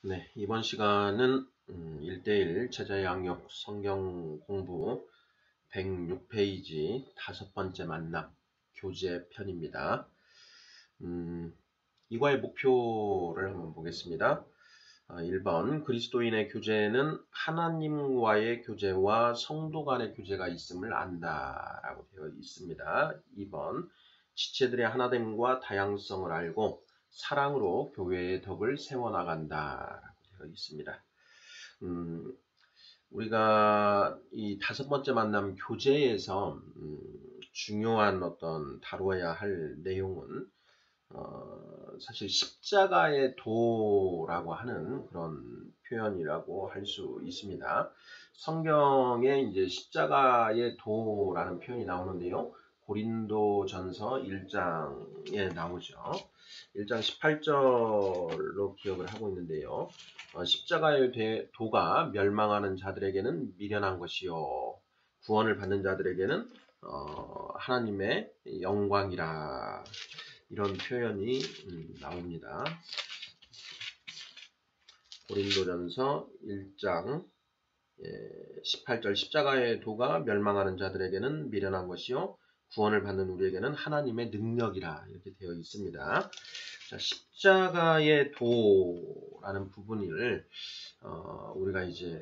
네, 이번 시간은 1대1 제자 양육 성경 공부 106페이지 다섯 번째 만남 교재 편입니다. 이과의 목표를 한번 보겠습니다. 1번 그리스도인의 교제는 하나님과의 교제와 성도 간의 교제가 있음을 안다라고 되어 있습니다. 2번 지체들의 하나됨과 다양성을 알고 사랑으로 교회의 덕을 세워나간다라고 되어 있습니다. 우리가 이 다섯 번째 만남 교제에서 중요한 어떤 다루어야 할 내용은 사실 십자가의 도라고 하는 그런 표현이라고 할 수 있습니다. 성경에 이제 십자가의 도라는 표현이 나오는데요. 고린도전서 1장에 나오죠. 1장 18절로 기억을 하고 있는데요. 십자가의 도가 멸망하는 자들에게는 미련한 것이요 구원을 받는 자들에게는 하나님의 영광이라, 이런 표현이 나옵니다. 고린도전서 1장 18절 십자가의 도가 멸망하는 자들에게는 미련한 것이요 구원을 받는 우리에게는 하나님의 능력이라, 이렇게 되어 있습니다. 자, 십자가의 도라는 부분을 우리가 이제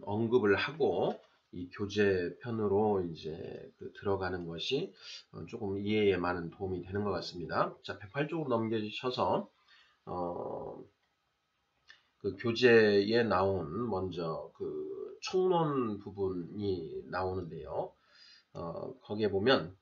언급을 하고 이 교재 편으로 이제 들어가는 것이 조금 이해에 많은 도움이 되는 것 같습니다. 자, 108쪽으로 넘겨주셔서 그 교재에 나온 먼저 그 총론 부분이 나오는데요. 거기에 보면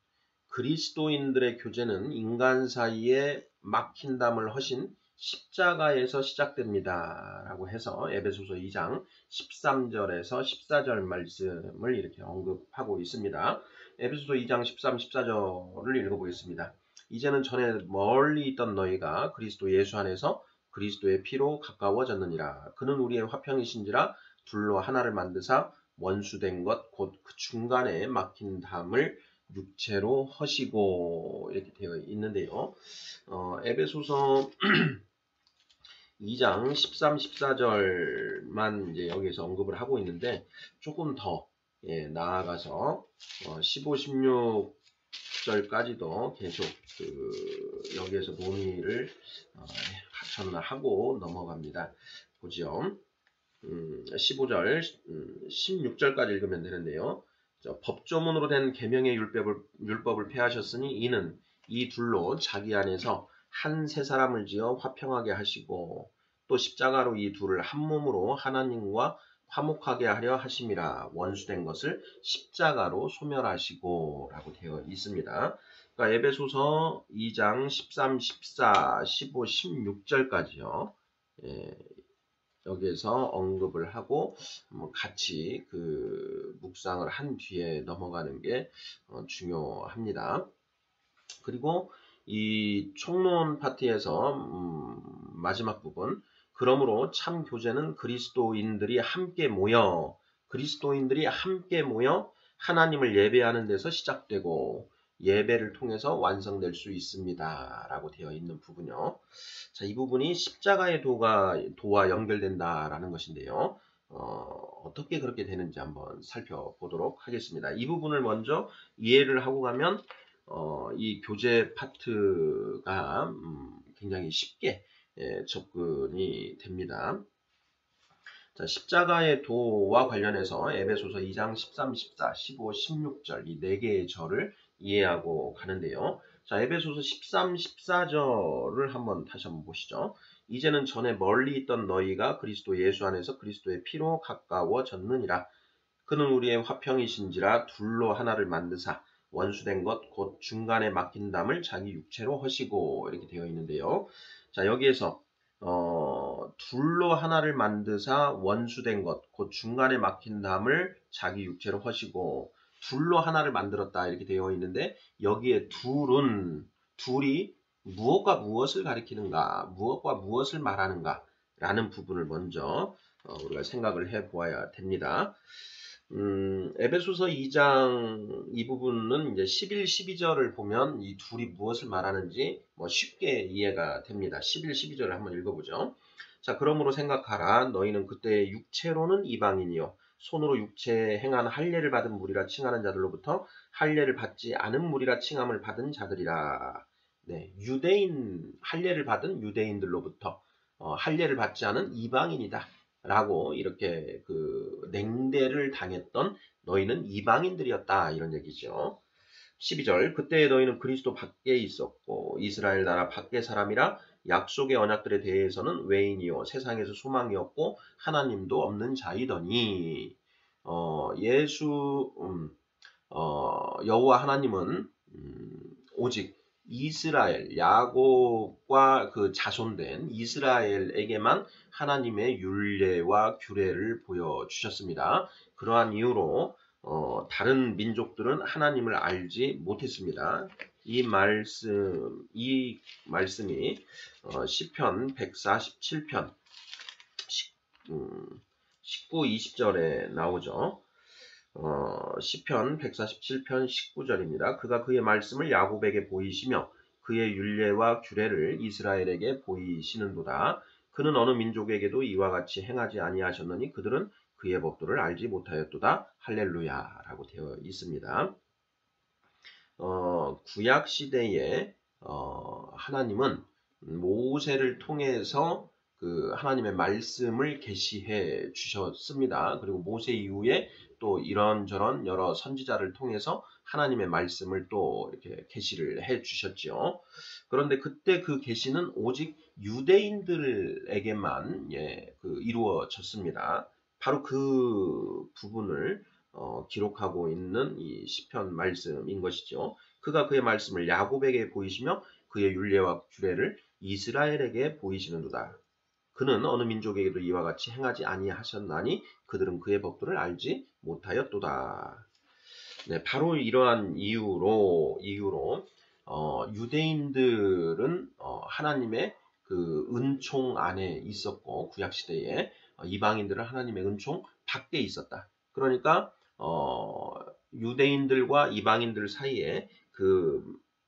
그리스도인들의 교제는 인간 사이에 막힌담을 허신 십자가에서 시작됩니다 라고 해서 에베소서 2장 13절에서 14절 말씀을 이렇게 언급하고 있습니다. 에베소서 2장 13, 14절을 읽어보겠습니다. 이제는 전에 멀리 있던 너희가 그리스도 예수 안에서 그리스도의 피로 가까워졌느니라. 그는 우리의 화평이신지라 둘로 하나를 만드사 원수된 것 곧 그 중간에 막힌 담을 육체로 허시고, 이렇게 되어 있는데요. 에베소서 2장 13, 14절만 이제 여기서 언급을 하고 있는데 조금 더 나아가서 15, 16절까지도 계속 여기에서 논의를 하고 넘어갑니다. 보죠. 15절, 16절까지 읽으면 되는데요. 법조문으로 된 계명의 율법을 폐하셨으니 이는 이 둘로 자기 안에서 한 세 사람을 지어 화평하게 하시고 또 십자가로 이 둘을 한 몸으로 하나님과 화목하게 하려 하심이라. 원수된 것을 십자가로 소멸하시고 라고 되어 있습니다. 그러니까 에베소서 2장 13, 14, 15, 16절까지요. 여기에서 언급을 하고 같이 그 묵상을 한 뒤에 넘어가는 게 중요합니다. 그리고 이 총론 파트에서 마지막 부분, 그러므로 참 교제는 그리스도인들이 함께 모여 하나님을 예배하는 데서 시작되고 예배를 통해서 완성될 수 있습니다 라고 되어 있는 부분이요. 자, 이 부분이 십자가의 도와 연결된다라는 것인데요. 어떻게 그렇게 되는지 한번 살펴보도록 하겠습니다. 이 부분을 먼저 이해를 하고 가면 이 교재 파트가 굉장히 쉽게 접근이 됩니다. 자, 십자가의 도와 관련해서 에베소서 2장 13, 14, 15, 16절 이 네 개의 절을 이해하고 가는데요. 자, 에베소서 13, 14절을 다시 한번 보시죠. 이제는 전에 멀리 있던 너희가 그리스도 예수 안에서 그리스도의 피로 가까워졌느니라. 그는 우리의 화평이신지라 둘로 하나를 만드사 원수된 것 곧 중간에 막힌 담을 자기 육체로 허시고, 이렇게 되어 있는데요. 자, 여기에서 둘로 하나를 만드사 원수된 것 곧 중간에 막힌 담을 자기 육체로 허시고, 둘로 하나를 만들었다 이렇게 되어 있는데, 여기에 둘이 무엇과 무엇을 가리키는가, 무엇과 무엇을 말하는가 라는 부분을 먼저 우리가 생각을 해 보아야 됩니다. 에베소서 2장 이 부분은 이제 11, 12절을 보면 이 둘이 무엇을 말하는지 쉽게 이해가 됩니다. 11, 12절을 한번 읽어보죠. 자, 그러므로 생각하라. 너희는 그때 육체로는 이방인이요 손으로 육체 행한 할례를 받은 무리라 칭하는 자들로부터 할례를 받지 않은 무리라 칭함을 받은 자들이라. 네, 유대인 할례를 받은 유대인들로부터 할례를 받지 않은 이방인이다. 라고 이렇게 그 냉대를 당했던 너희는 이방인들이었다. 이런 얘기죠. 12절 그때 너희는 그리스도 밖에 있었고 이스라엘 나라 밖의 사람이라 약속의 언약들에 대해서는 외인이요 세상에서 소망이 없고 하나님도 없는 자이더니 여호와 하나님은 오직 이스라엘 야곱과 그 자손된 이스라엘에게만 하나님의 율례와 규례를 보여주셨습니다. 그러한 이유로 다른 민족들은 하나님을 알지 못했습니다. 이 말씀이 시편 147편 19, 20절에 나오죠. 시편 147편 19절입니다. 그가 그의 말씀을 야곱에게 보이시며 그의 율례와 규례를 이스라엘에게 보이시는도다. 그는 어느 민족에게도 이와 같이 행하지 아니하셨느니 그들은 그의 법도를 알지 못하였도다. 할렐루야 라고 되어 있습니다. 구약 시대에 하나님은 모세를 통해서 그 하나님의 말씀을 계시해 주셨습니다. 그리고 모세 이후에 또 이런저런 여러 선지자를 통해서 하나님의 말씀을 또 이렇게 계시를 해 주셨죠. 그런데 그때 그 계시는 오직 유대인들에게만 이루어졌습니다. 바로 그 부분을 기록하고 있는 이 시편 말씀인 것이죠. 그가 그의 말씀을 야곱에게 보이시며 그의 율례와 규례를 이스라엘에게 보이시는도다. 그는 어느 민족에게도 이와 같이 행하지 아니하셨나니 그들은 그의 법도를 알지 못하였도다. 네, 바로 이러한 이유로 유대인들은 하나님의 그 은총 안에 있었고 구약 시대에 이방인들은 하나님의 은총 밖에 있었다. 그러니까 유대인들과 이방인들 사이에 그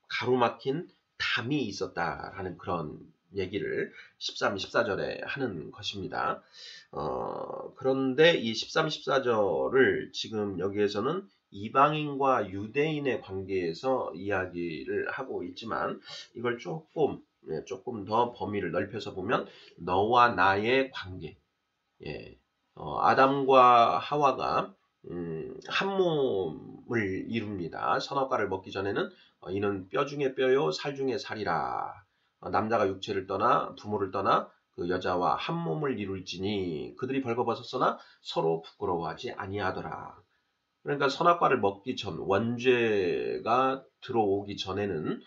가로막힌 담이 있었다라는 그런 얘기를 13, 14절에 하는 것입니다. 그런데 이 13, 14절을 지금 여기에서는 이방인과 유대인의 관계에서 이야기를 하고 있지만 이걸 조금 더 범위를 넓혀서 보면 너와 나의 관계, 아담과 하와가 한 몸을 이룹니다. 선악과를 먹기 전에는 이는 뼈 중에 뼈요 살 중에 살이라. 남자가 육체를 떠나 부모를 떠나 그 여자와 한 몸을 이룰지니 그들이 벌거벗었으나 서로 부끄러워하지 아니하더라. 그러니까 선악과를 먹기 전 원죄가 들어오기 전에는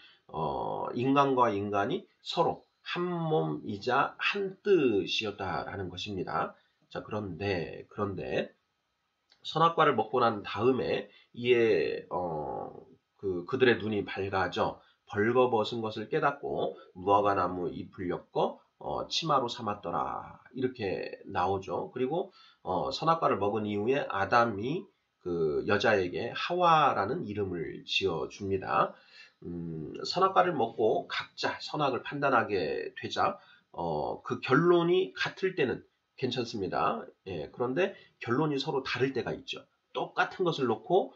인간과 인간이 서로 한 몸이자 한 뜻이었다라는 것입니다. 자, 그런데 선악과를 먹고 난 다음에 이에 그들의 눈이 밝아져 벌거벗은 것을 깨닫고 무화과 나무 잎을 엮어 치마로 삼았더라. 이렇게 나오죠. 그리고 선악과를 먹은 이후에 아담이 그 여자에게 하와라는 이름을 지어 줍니다. 선악과를 먹고 각자 선악을 판단하게 되자 그 결론이 같을 때는 괜찮습니다. 그런데 결론이 서로 다를 때가 있죠. 똑같은 것을 놓고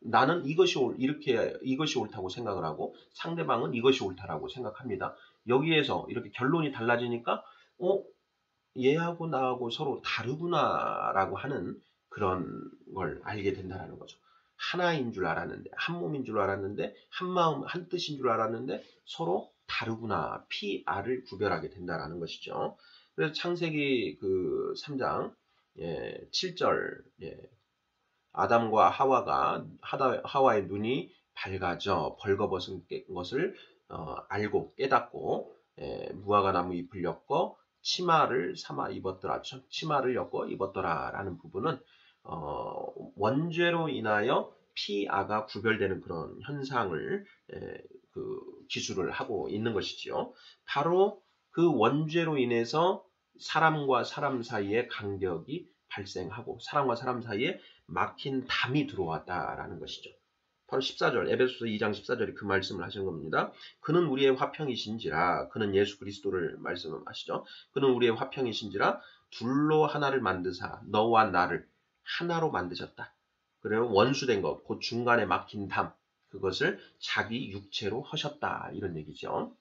나는 이것이 옳다고 생각을 하고 상대방은 이것이 옳다라고 생각합니다. 여기에서 이렇게 결론이 달라지니까 얘하고 나하고 서로 다르구나라고 하는 그런 걸 알게 된다는 거죠. 하나인 줄 알았는데, 한 몸인 줄 알았는데, 한 마음, 한 뜻인 줄 알았는데 서로 다르구나. P-R을 구별하게 된다는 것이죠. 그래서 창세기 그 3장 7절 아담과 하와의 눈이 밝아져 벌거벗은 것을 알고 깨닫고 무화과 나무 잎을 엮어 치마를 삼아 입었더라. 치마를 엮어 입었더라라는 부분은 원죄로 인하여 피아가 구별되는 그런 현상을 기술을 하고 있는 것이지요. 바로 그 원죄로 인해서 사람과 사람 사이에 간격이 발생하고 사람과 사람 사이에 막힌 담이 들어왔다라는 것이죠. 바로 14절, 에베소서 2장 14절에 그 말씀을 하시는 겁니다. 그는 우리의 화평이신지라, 그는 예수 그리스도를 말씀하시죠. 그는 우리의 화평이신지라 둘로 하나를 만드사 너와 나를 하나로 만드셨다. 그리고 원수된 것, 곧 중간에 막힌 담, 그것을 자기 육체로 하셨다. 이런 얘기죠.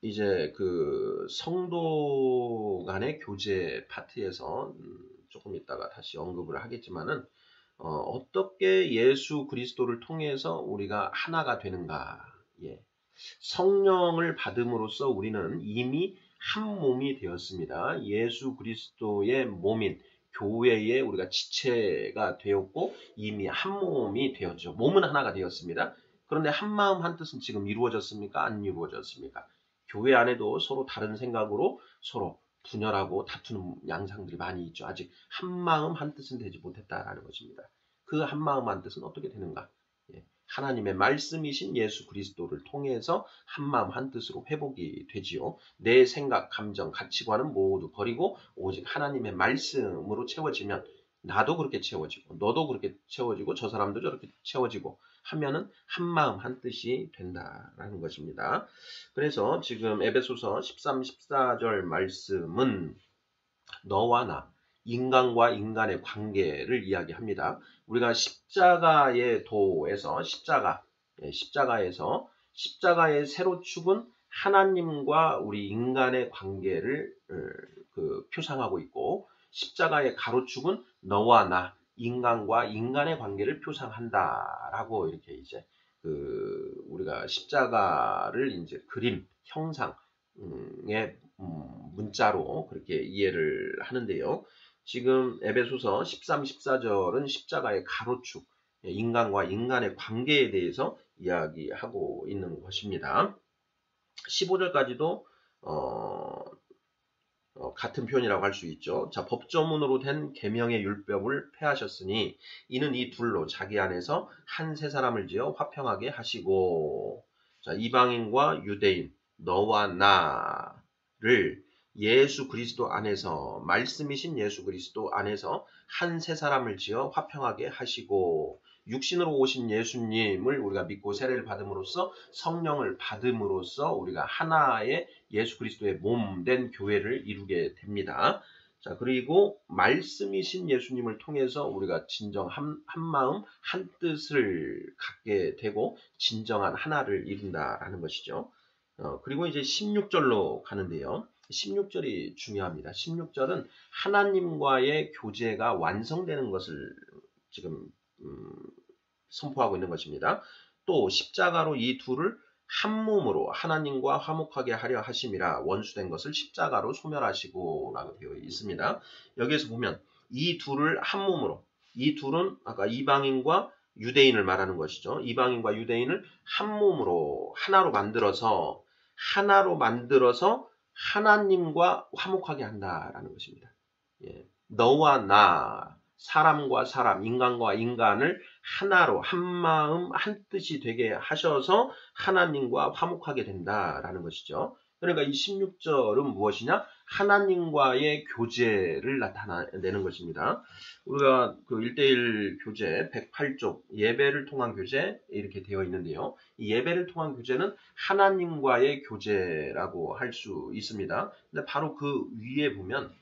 이제 그 성도 간의 교제 파트에서 조금 있다가 다시 언급을 하겠지만은 어떻게 예수 그리스도를 통해서 우리가 하나가 되는가? 예. 성령을 받음으로써 우리는 이미 한 몸이 되었습니다. 예수 그리스도의 몸인 교회에 우리가 지체가 되었고 이미 한 몸이 되었죠. 몸은 하나가 되었습니다. 그런데 한 마음 한 뜻은 지금 이루어졌습니까? 안 이루어졌습니까? 교회 안에도 서로 다른 생각으로 서로 분열하고 다투는 양상들이 많이 있죠. 아직 한 마음 한 뜻은 되지 못했다라는 것입니다. 그 한 마음 한 뜻은 어떻게 되는가? 예, 하나님의 말씀이신 예수 그리스도를 통해서 한 마음 한 뜻으로 회복이 되지요. 내 생각, 감정, 가치관은 모두 버리고 오직 하나님의 말씀으로 채워지면 나도 그렇게 채워지고 너도 그렇게 채워지고 저 사람도 저렇게 채워지고 하면은 한 마음 한 뜻이 된다라는 것입니다. 그래서 지금 에베소서 13, 14절 말씀은 너와 나, 인간과 인간의 관계를 이야기합니다. 우리가 십자가의 도에서 십자가의 세로축은 하나님과 우리 인간의 관계를 표상하고 있고 십자가의 가로축은 너와 나, 인간과 인간의 관계를 표상한다라고 이렇게 이제 우리가 십자가를 이제 그림, 형상의 문자로 그렇게 이해를 하는데요. 지금 에베소서 13, 14절은 십자가의 가로축, 인간과 인간의 관계에 대해서 이야기하고 있는 것입니다. 15절까지도 같은 표현이라고 할 수 있죠. 자, 법조문으로 된 계명의 율법을 폐하셨으니 이는 이 둘로 자기 안에서 한 세 사람을 지어 화평하게 하시고, 자, 이방인과 유대인 너와 나를 예수 그리스도 안에서 말씀이신 예수 그리스도 안에서 한 세 사람을 지어 화평하게 하시고 육신으로 오신 예수님을 우리가 믿고 세례를 받음으로써 성령을 받음으로써 우리가 하나의 예수 그리스도의 몸 된 교회를 이루게 됩니다. 자, 그리고 말씀이신 예수님을 통해서 우리가 진정 한 마음 한 뜻을 갖게 되고 진정한 하나를 이룬다라는 것이죠. 그리고 이제 16절로 가는데요. 16절이 중요합니다. 16절은 하나님과의 교제가 완성되는 것을 지금 선포하고 있는 것입니다. 또 십자가로 이 둘을 한 몸으로 하나님과 화목하게 하려 하심이라 원수된 것을 십자가로 소멸하시고 라고 되어 있습니다. 여기에서 보면 이 둘을 한 몸으로, 이 둘은 아까 이방인과 유대인을 말하는 것이죠. 이방인과 유대인을 한 몸으로 하나로 만들어서 하나님과 화목하게 한다라는 것입니다. 예. 너와 나, 사람과 사람, 인간과 인간을 하나로 한 마음 한 뜻이 되게 하셔서 하나님과 화목하게 된다라는 것이죠. 그러니까 이 16절은 무엇이냐? 하나님과의 교제를 나타내는 것입니다. 우리가 그 1:1 교재 108쪽 예배를 통한 교제 이렇게 되어 있는데요. 이 예배를 통한 교제는 하나님과의 교제라고 할 수 있습니다. 근데 바로 그 위에 보면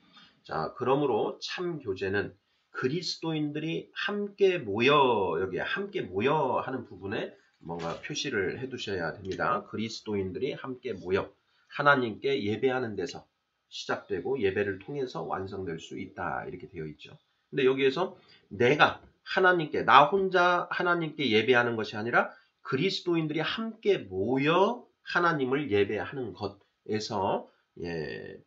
자, 그러므로 참 교제는 그리스도인들이 함께 모여 여기에 함께 모여 하는 부분에 뭔가 표시를 해 두셔야 됩니다. 그리스도인들이 함께 모여 하나님께 예배하는 데서 시작되고 예배를 통해서 완성될 수 있다. 이렇게 되어 있죠. 근데 여기에서 내가 하나님께 나 혼자 하나님께 예배하는 것이 아니라 그리스도인들이 함께 모여 하나님을 예배하는 것에서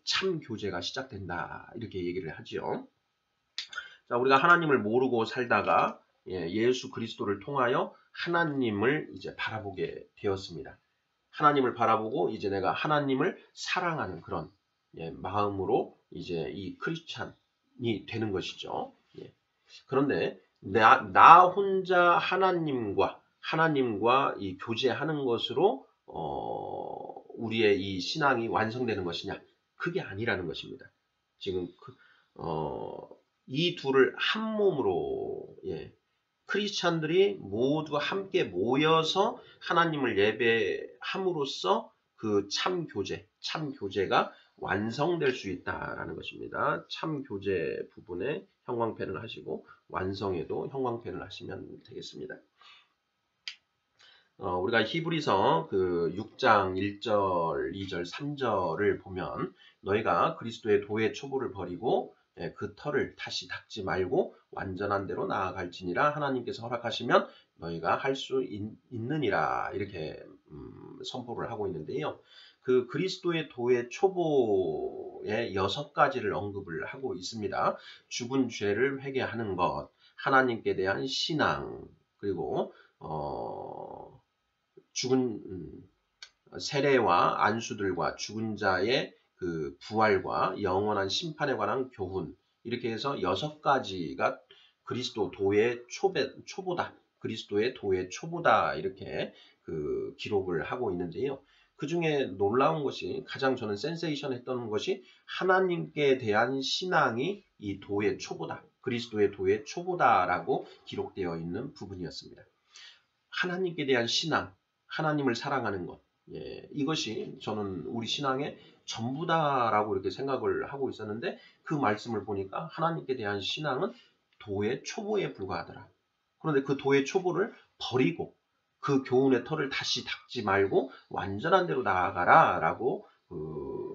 참 교제가 시작된다. 이렇게 얘기를 하죠. 자, 우리가 하나님을 모르고 살다가 예수 그리스도를 통하여 하나님을 이제 바라보게 되었습니다. 하나님을 바라보고 이제 내가 하나님을 사랑하는 그런 마음으로 이제 이 크리스찬이 되는 것이죠. 그런데 나 혼자 하나님과 이 교제하는 것으로 우리의 이 신앙이 완성되는 것이냐? 그게 아니라는 것입니다. 지금 이 둘을 한 몸으로 크리스찬들이 모두 함께 모여서 하나님을 예배함으로써 그 참 교제가 완성될 수 있다라는 것입니다. 참 교제 부분에 형광펜을 하시고 완성에도 형광펜을 하시면 되겠습니다. 우리가 히브리서 그 6장 1절, 2절, 3절을 보면 너희가 그리스도의 도의 초보를 버리고 그 터를 다시 닦지 말고 완전한 대로 나아갈지니라 하나님께서 허락하시면 너희가 할 수 있느니라 이렇게 선포를 하고 있는데요. 그 그리스도의 도의 초보의 6가지를 언급을 하고 있습니다. 죽은 죄를 회개하는 것, 하나님께 대한 신앙, 그리고 죽은 세례와 안수들과 죽은 자의 그 부활과 영원한 심판에 관한 교훈 이렇게 해서 6가지가 그리스도 도의 초보다. 그리스도의 도의 초보다 이렇게 그 기록을 하고 있는데요. 그 중에 놀라운 것이 가장 저는 센세이션했던 것이 하나님께 대한 신앙이 이 도의 초보다. 그리스도의 도의 초보다라고 기록되어 있는 부분이었습니다. 하나님께 대한 신앙, 하나님을 사랑하는 것, 이것이 저는 우리 신앙의 전부다라고 이렇게 생각을 하고 있었는데 그 말씀을 보니까 하나님께 대한 신앙은 도의 초보에 불과하더라. 그런데 그 도의 초보를 버리고 그 교훈의 털을 다시 닦지 말고 완전한 대로 나아가라 라고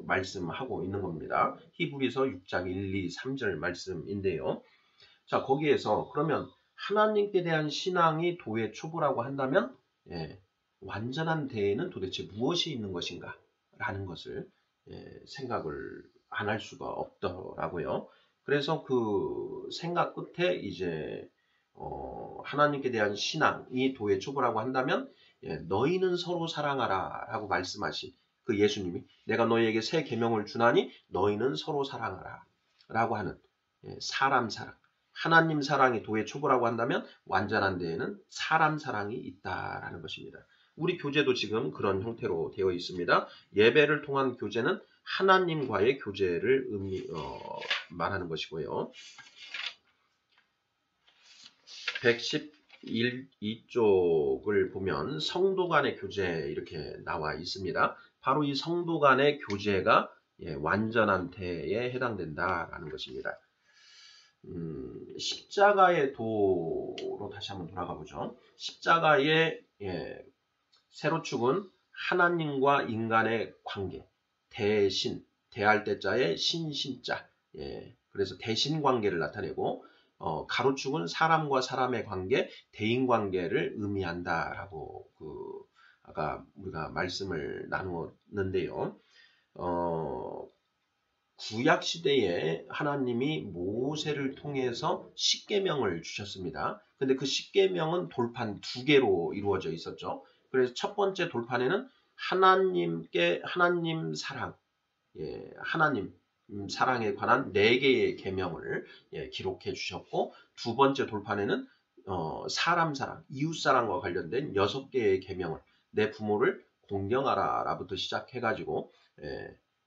말씀하고 있는 겁니다. 히브리서 6장 1, 2, 3절 말씀인데요. 자, 거기에서 그러면 하나님께 대한 신앙이 도의 초보라고 한다면 완전한 대에는 도대체 무엇이 있는 것인가 라는 것을 생각을 안 할 수가 없더라고요. 그래서 그 생각 끝에 이제 하나님께 대한 신앙이 도의 초보라고 한다면 너희는 서로 사랑하라 라고 말씀하신 그 예수님이 내가 너희에게 새 계명을 주나니 너희는 서로 사랑하라 라고 하는 사람 사랑, 하나님 사랑이 도의 초보라고 한다면 완전한 데에는 사람 사랑이 있다라는 것입니다. 우리 교제도 지금 그런 형태로 되어 있습니다. 예배를 통한 교제는 하나님과의 교제를 말하는 것이고요. 112쪽을 보면 성도 간의 교제 이렇게 나와 있습니다. 바로 이 성도 간의 교제가 완전한 대에 해당된다라는 것입니다. 십자가의 도로 다시 한번 돌아가 보죠. 십자가의 세로축은 하나님과 인간의 관계, 대신, 대할 때자의 신신자, 그래서 대신 관계를 나타내고 가로축은 사람과 사람의 관계, 대인 관계를 의미한다라고 아까 우리가 말씀을 나누었는데요. 구약 시대에 하나님이 모세를 통해서 십계명을 주셨습니다. 근데 그 십계명은 돌판 2개로 이루어져 있었죠. 그래서 첫 번째 돌판에는 하나님 사랑, 하나님 사랑에 관한 4개의 계명을 기록해 주셨고, 두 번째 돌판에는 사람 사랑, 이웃 사랑과 관련된 6개의 계명을 내 부모를 공경하라라부터 시작해가지고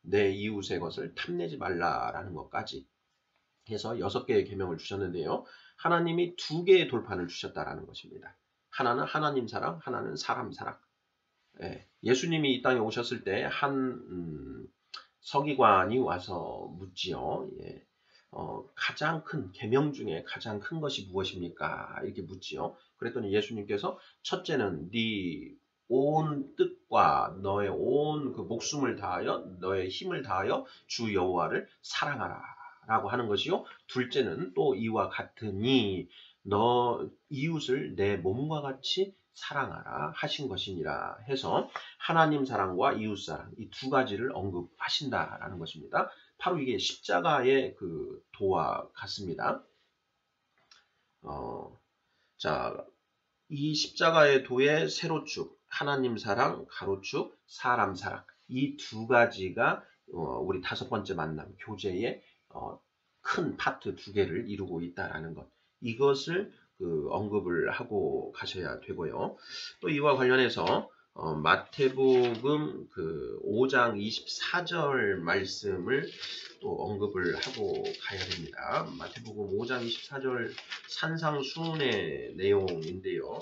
내 이웃의 것을 탐내지 말라라는 것까지 해서 6개의 계명을 주셨는데요. 하나님이 2개의 돌판을 주셨다라는 것입니다. 하나는 하나님 사랑, 하나는 사람 사랑. 예수님이 이 땅에 오셨을 때 한 서기관이 와서 묻지요. 가장 큰 계명 중에 가장 큰 것이 무엇입니까? 이렇게 묻지요. 그랬더니 예수님께서 첫째는 네 온 뜻과 너의 온 그 목숨을 다하여 너의 힘을 다하여 주 여호와를 사랑하라 라고 하는 것이요. 둘째는 또 이와 같으니 너 이웃을 내 몸과 같이 사랑하라 하신 것이니라 해서 하나님 사랑과 이웃 사랑 이 2가지를 언급하신다라는 것입니다. 바로 이게 십자가의 그 도와 같습니다. 자, 이 십자가의 도의 세로축 하나님 사랑, 가로축, 사람 사랑 이 2가지가 우리 5번째 만남 교제의 큰 파트 2개를 이루고 있다라는 것. 이것을 언급을 하고 가셔야 되고요. 또 이와 관련해서 마태복음 그 5장 24절 말씀을 또 언급을 하고 가야 됩니다. 마태복음 5장 24절 산상수훈의 내용인데요.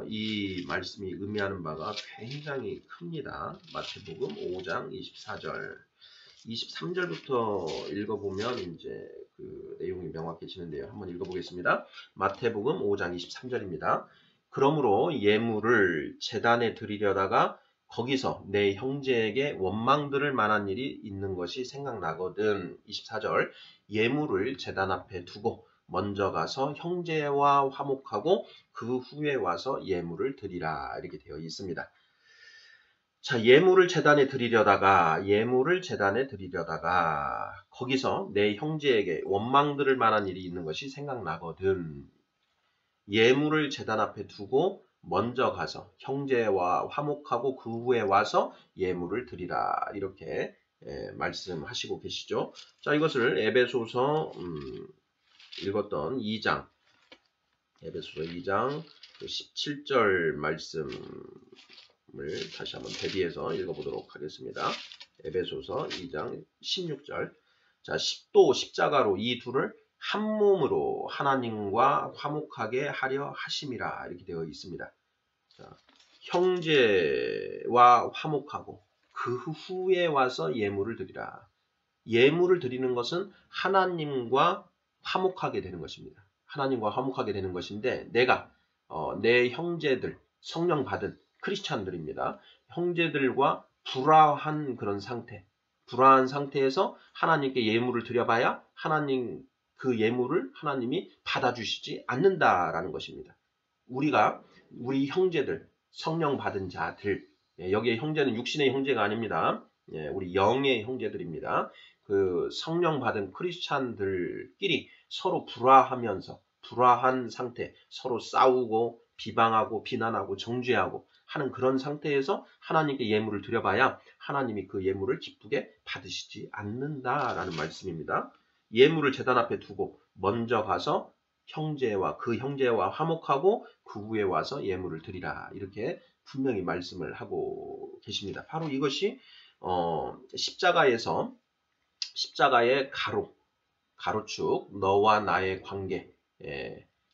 이 말씀이 의미하는 바가 굉장히 큽니다. 마태복음 5장 24절. 23절부터 읽어보면 이제 그 내용이 명확해지는데요. 한번 읽어보겠습니다. 마태복음 5장 23절입니다. 그러므로 예물을 제단에 드리려다가 거기서 내 형제에게 원망 들을 만한 일이 있는 것이 생각나거든. 24절 예물을 제단 앞에 두고 먼저 가서 형제와 화목하고 그 후에 와서 예물을 드리라 이렇게 되어 있습니다. 자, 예물을 제단에 드리려다가 거기서 내 형제에게 원망 들을 만한 일이 있는 것이 생각나거든. 예물을 제단 앞에 두고 먼저 가서 형제와 화목하고 그 후에 와서 예물을 드리라 이렇게 말씀하시고 계시죠. 자, 이것을 에베소서 읽었던 2장 에베소서 2장 17절 말씀을 다시 한번 대비해서 읽어보도록 하겠습니다. 에베소서 2장 16절. 자, 또 십자가로 이 둘을 한 몸으로 하나님과 화목하게 하려 하심이라 이렇게 되어 있습니다. 자, 형제와 화목하고 그 후에 와서 예물을 드리라. 예물을 드리는 것은 하나님과 화목하게 되는 것입니다. 하나님과 화목하게 되는 것인데 내가 내 형제들 성령 받은 크리스찬들입니다. 형제들과 불화한 그런 상태, 불화한 상태에서 하나님께 예물을 드려봐야 하나님 그 예물을 하나님이 받아주시지 않는다라는 것입니다. 우리 형제들, 성령 받은 자들, 여기에 형제는 육신의 형제가 아닙니다. 우리 영의 형제들입니다. 그 성령 받은 크리스찬들끼리 서로 불화하면서 불화한 상태, 서로 싸우고 비방하고 비난하고 정죄하고 하는 그런 상태에서 하나님께 예물을 드려봐야 하나님이 그 예물을 기쁘게 받으시지 않는다라는 말씀입니다. 예물을 제단 앞에 두고 먼저 가서 그 형제와 화목하고 그 후에 와서 예물을 드리라 이렇게 분명히 말씀을 하고 계십니다. 바로 이것이 십자가의 가로축 너와 나의 관계,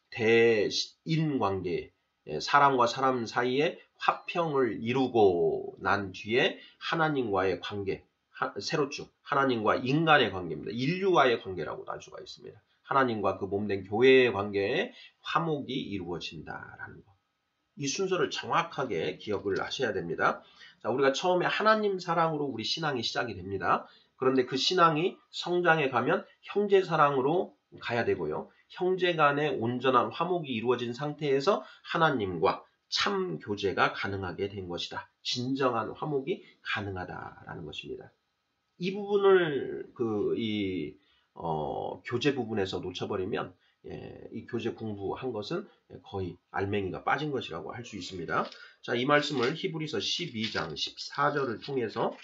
대인 관계, 사람과 사람 사이에 화평을 이루고 난 뒤에 하나님과의 관계, 세로축 하나님과 인간의 관계입니다. 인류와의 관계라고도 할 수가 있습니다. 하나님과 그 몸된 교회의 관계에 화목이 이루어진다라는 것. 이 순서를 정확하게 기억을 하셔야 됩니다. 자, 우리가 처음에 하나님 사랑으로 우리 신앙이 시작이 됩니다. 그런데 그 신앙이 성장해 가면 형제 사랑으로 가야 되고요. 형제 간의 온전한 화목이 이루어진 상태에서 하나님과 참 교제가 가능하게 된 것이다. 진정한 화목이 가능하다라는 것입니다. 이 부분을 교제 부분에서 놓쳐버리면 이 교제 공부한 것은 거의 알맹이가 빠진 것이라고 할 수 있습니다. 자, 이 말씀을 히브리서 12장 14절을 통해서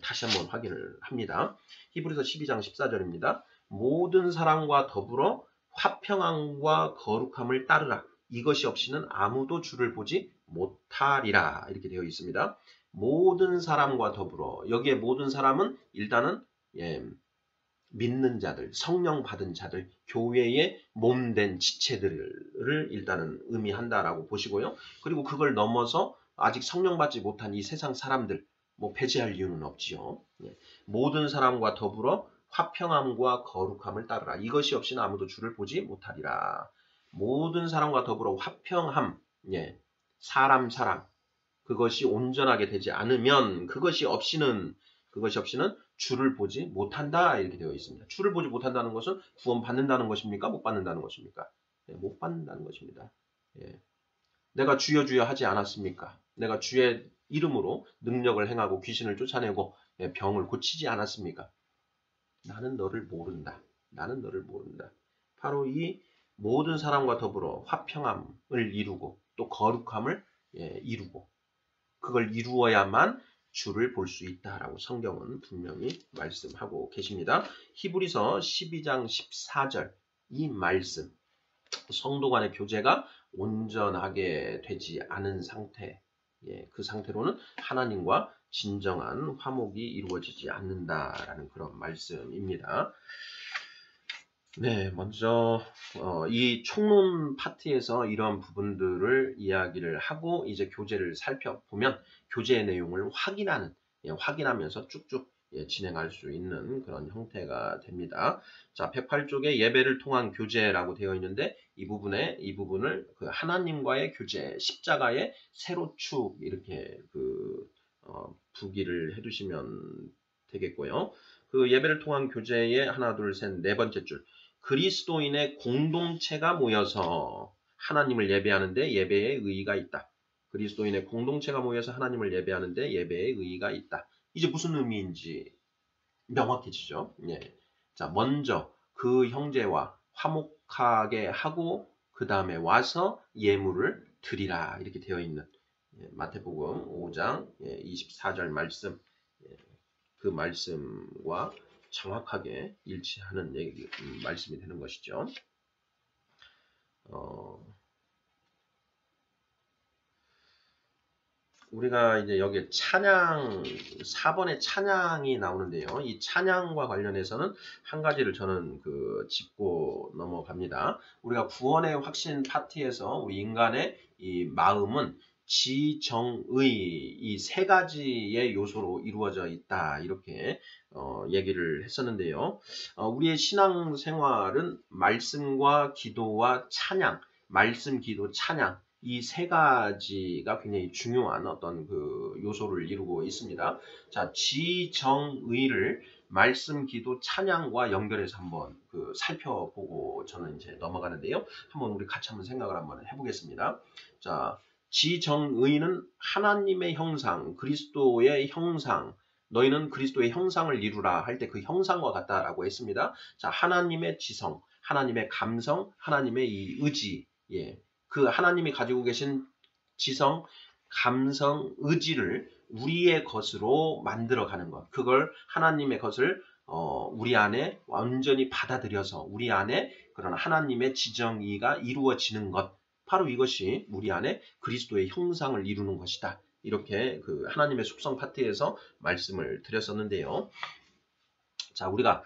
다시 한번 확인을 합니다. 히브리서 12장 14절입니다. 모든 사람과 더불어 화평함과 거룩함을 따르라. 이것이 없이는 아무도 주를 보지 못하리라. 이렇게 되어 있습니다. 모든 사람과 더불어 여기에 모든 사람은 일단은 믿는 자들, 성령 받은 자들, 교회의 몸된 지체들을 일단은 의미한다라고 보시고요. 그리고 그걸 넘어서 아직 성령 받지 못한 이 세상 사람들, 배제할 이유는 없지요. 모든 사람과 더불어 화평함과 거룩함을 따르라. 이것이 없이는 아무도 주를 보지 못하리라. 모든 사람과 더불어 화평함, 사람, 그것이 온전하게 되지 않으면 그것이 없이는 주를 보지 못한다 이렇게 되어 있습니다. 주를 보지 못한다는 것은 구원 받는다는 것입니까? 못 받는다는 것입니까? 못 받는다는 것입니다. 내가 주여 주여 하지 않았습니까? 내가 주의 이름으로 능력을 행하고 귀신을 쫓아내고 병을 고치지 않았습니까? 나는 너를 모른다. 나는 너를 모른다. 바로 이 모든 사람과 더불어 화평함을 이루고 또 거룩함을 이루고 그걸 이루어야만 주를 볼 수 있다라고 성경은 분명히 말씀하고 계십니다. 히브리서 12장 14절 이 말씀 성도 간의 교제가 온전하게 되지 않은 상태 예, 그 상태로는 하나님과 진정한 화목이 이루어지지 않는다라는 그런 말씀입니다. 네, 먼저 이 총론 파트에서 이런 부분들을 이야기를 하고 이제 교재를 살펴보면 교재의 내용을 확인하면서 쭉쭉 진행할 수 있는 그런 형태가 됩니다. 자, 108쪽에 예배를 통한 교재라고 되어 있는데 이 부분을 그 하나님과의 교제, 십자가의 세로축 이렇게 부기를 해두시면 되겠고요. 그 예배를 통한 교재의 하나, 둘, 셋, 네 번째 줄. 그리스도인의 공동체가 모여서 하나님을 예배하는데 예배의 의의가 있다. 그리스도인의 공동체가 모여서 하나님을 예배하는데 예배의 의의가 있다. 이제 무슨 의미인지 명확해지죠. 예. 자, 먼저 그 형제와 화목하게 하고 그 다음에 와서 예물을 드리라 이렇게 되어 있는 마태복음 5장 24절 말씀, 그 말씀과 정확하게 일치하는 말씀이 되는 것이죠. 우리가 이제 여기에 찬양, 4번에 찬양이 나오는데요. 이 찬양과 관련해서는 한 가지를 저는 짚고 넘어갑니다. 우리가 구원의 확신 파트에서 우리 인간의 이 마음은 지, 정, 의 이 세 가지의 요소로 이루어져 있다. 이렇게 얘기를 했었는데요. 우리의 신앙 생활은 말씀과 기도와 찬양, 말씀, 기도, 찬양 이 세 가지가 굉장히 중요한 어떤 요소를 이루고 있습니다. 자, 지, 정, 의를 말씀, 기도, 찬양과 연결해서 한번 살펴보고 저는 이제 넘어가는데요. 한번 우리 같이 한번 생각을 한번 해보겠습니다. 자, 지, 정, 의는 하나님의 형상, 그리스도의 형상, 너희는 그리스도의 형상을 이루라 할 때 그 형상과 같다라고 했습니다. 자, 하나님의 지성, 하나님의 감성, 하나님의 이 의지, 그 하나님이 가지고 계신 지성, 감성, 의지를 우리의 것으로 만들어가는 것. 그걸 하나님의 것을 우리 안에 완전히 받아들여서 우리 안에 그런 하나님의 지정의가 이루어지는 것. 바로 이것이 우리 안에 그리스도의 형상을 이루는 것이다. 이렇게 하나님의 속성 파트에서 말씀을 드렸었는데요. 자, 우리가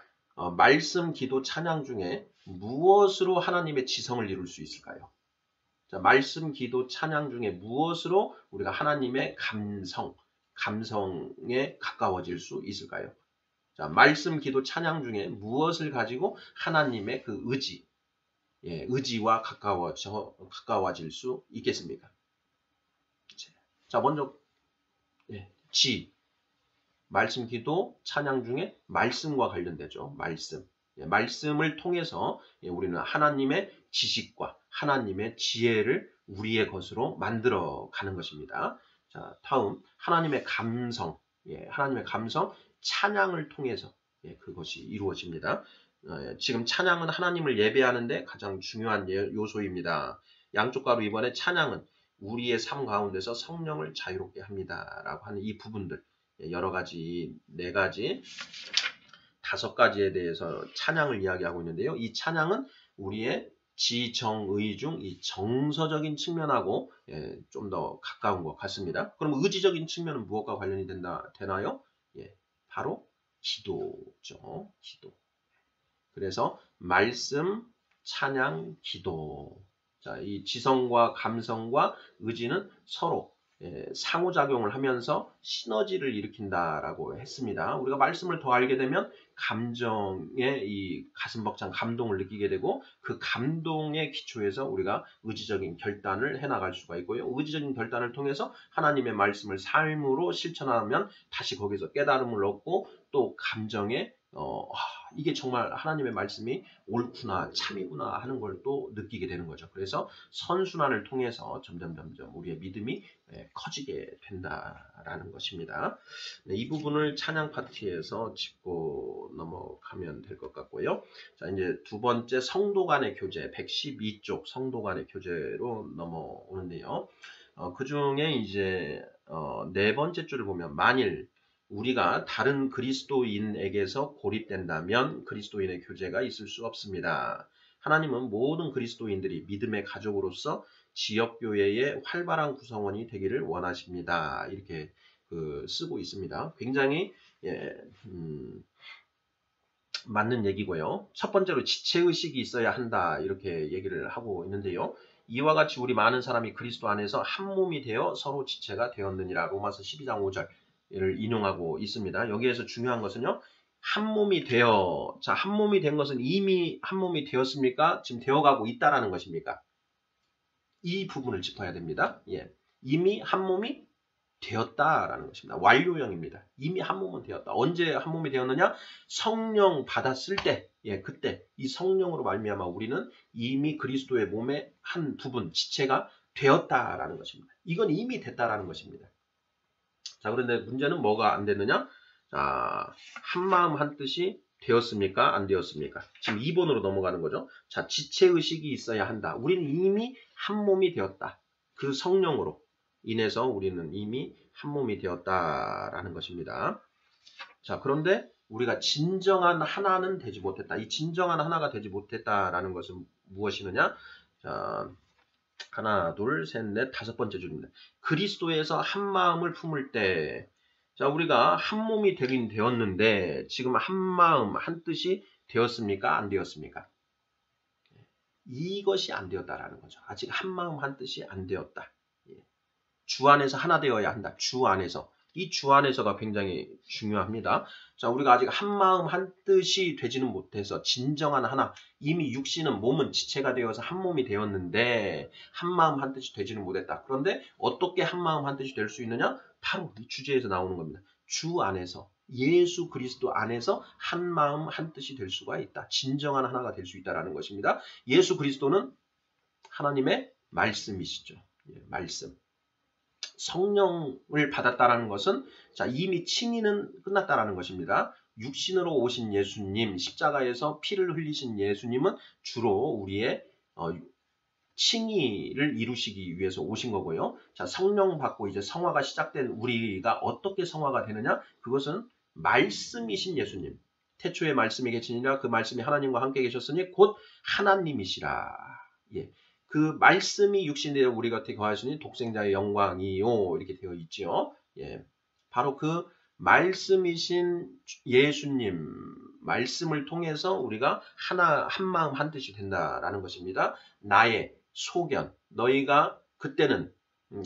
말씀, 기도, 찬양 중에 무엇으로 하나님의 지성을 이룰 수 있을까요? 자, 말씀, 기도, 찬양 중에 무엇으로 우리가 하나님의 감성에 가까워질 수 있을까요? 자, 말씀, 기도, 찬양 중에 무엇을 가지고 하나님의 의지와 가까워질 수 있겠습니까? 자, 먼저 말씀, 기도, 찬양 중에 말씀과 관련되죠. 말씀을 통해서 우리는 하나님의 지식과 하나님의 지혜를 우리의 것으로 만들어 가는 것입니다. 자, 다음 하나님의 감성, 찬양을 통해서 그것이 이루어집니다. 지금 찬양은 하나님을 예배하는데 가장 중요한 요소입니다. 양쪽 가로 이번에 찬양은 우리의 삶 가운데서 성령을 자유롭게 합니다라고 하는 이 부분들 여러 가지, 4가지, 5가지에 대해서 찬양을 이야기하고 있는데요. 이 찬양은 우리의 지, 정, 의 중 이 정서적인 측면하고 좀 더 가까운 것 같습니다. 그럼 의지적인 측면은 무엇과 관련이 되나요? 바로 기도죠. 기도. 그래서 말씀, 찬양, 기도. 자, 이 지성과 감성과 의지는 서로 상호작용을 하면서 시너지를 일으킨다라고 했습니다. 우리가 말씀을 더 알게 되면 감정의 이 가슴 벅찬 감동을 느끼게 되고 그 감동의 기초에서 우리가 의지적인 결단을 해나갈 수가 있고요. 의지적인 결단을 통해서 하나님의 말씀을 삶으로 실천하면 다시 거기서 깨달음을 얻고 또 감정에 이게 정말 하나님의 말씀이 옳구나 참이구나 하는 걸 또 느끼게 되는 거죠. 그래서 선순환을 통해서 점점 우리의 믿음이 커지게 된다라는 것입니다. 네, 이 부분을 찬양 파트에서 짚고 넘어가면 될 것 같고요. 자, 이제 두 번째 성도 간의 교제 112쪽 성도 간의 교제로 넘어오는데요. 그 중에 이제 네 번째 줄을 보면 만일 우리가 다른 그리스도인에게서 고립된다면 그리스도인의 교제가 있을 수 없습니다. 하나님은 모든 그리스도인들이 믿음의 가족으로서 지역교회의 활발한 구성원이 되기를 원하십니다. 이렇게 쓰고 있습니다. 굉장히 맞는 얘기고요. 첫 번째로 지체의식이 있어야 한다. 이렇게 얘기를 하고 있는데요. 이와 같이 우리 많은 사람이 그리스도 안에서 한 몸이 되어 서로 지체가 되었느니라. 로마서 12장 5절을 인용하고 있습니다. 여기에서 중요한 것은요. 한 몸이 되어, 자, 한 몸이 된 것은 이미 한 몸이 되었습니까? 지금 되어가고 있다라는 것입니까? 이 부분을 짚어야 됩니다. 예. 이미 한 몸이 되었다라는 것입니다. 완료형입니다. 이미 한 몸은 되었다. 언제 한 몸이 되었느냐? 성령 받았을 때, 예, 그때 이 성령으로 말미암아 우리는 이미 그리스도의 몸의 한 부분, 지체가 되었다라는 것입니다. 이건 이미 됐다라는 것입니다. 자, 그런데 문제는 뭐가 안 됐느냐? 자, 한 마음 한 뜻이 되었습니까? 안 되었습니까? 지금 2번으로 넘어가는 거죠. 자, 지체의식이 있어야 한다. 우리는 이미 한 몸이 되었다. 그 성령으로 인해서 우리는 이미 한 몸이 되었다라는 것입니다. 자, 그런데 우리가 진정한 하나는 되지 못했다. 이 진정한 하나가 되지 못했다라는 것은 무엇이느냐? 자, 하나, 둘, 셋, 넷, 다섯 번째 줄입니다. 그리스도에서 한 마음을 품을 때, 자, 우리가 한 몸이 되긴 되었는데, 지금 한 마음, 한 뜻이 되었습니까? 안 되었습니까? 이것이 안 되었다라는 거죠. 아직 한 마음, 한 뜻이 안 되었다. 주 안에서 하나 되어야 한다. 주 안에서. 이 주 안에서가 굉장히 중요합니다. 자, 우리가 아직 한 마음 한 뜻이 되지는 못해서 진정한 하나, 이미 육신은 몸은 지체가 되어서 한 몸이 되었는데 한 마음 한 뜻이 되지는 못했다. 그런데 어떻게 한 마음 한 뜻이 될 수 있느냐? 바로 이 주제에서 나오는 겁니다. 주 안에서, 예수 그리스도 안에서 한 마음 한 뜻이 될 수가 있다. 진정한 하나가 될 수 있다는 것입니다. 예수 그리스도는 하나님의 말씀이시죠. 예, 말씀. 성령을 받았다라는 것은 자, 이미 칭의는 끝났다라는 것입니다. 육신으로 오신 예수님, 십자가에서 피를 흘리신 예수님은 주로 우리의 칭의를 이루시기 위해서 오신 거고요. 자, 성령 받고 이제 성화가 시작된 우리가 어떻게 성화가 되느냐? 그것은 말씀이신 예수님. 태초에 말씀이 계시니라 그 말씀이 하나님과 함께 계셨으니 곧 하나님이시라. 예. 그 말씀이 육신이 되어 우리 곁에 거하시니 독생자의 영광이요. 이렇게 되어 있죠. 예. 바로 그 말씀이신 예수님, 말씀을 통해서 우리가 한 마음 한 뜻이 된다라는 것입니다. 나의 소견, 너희가 그때는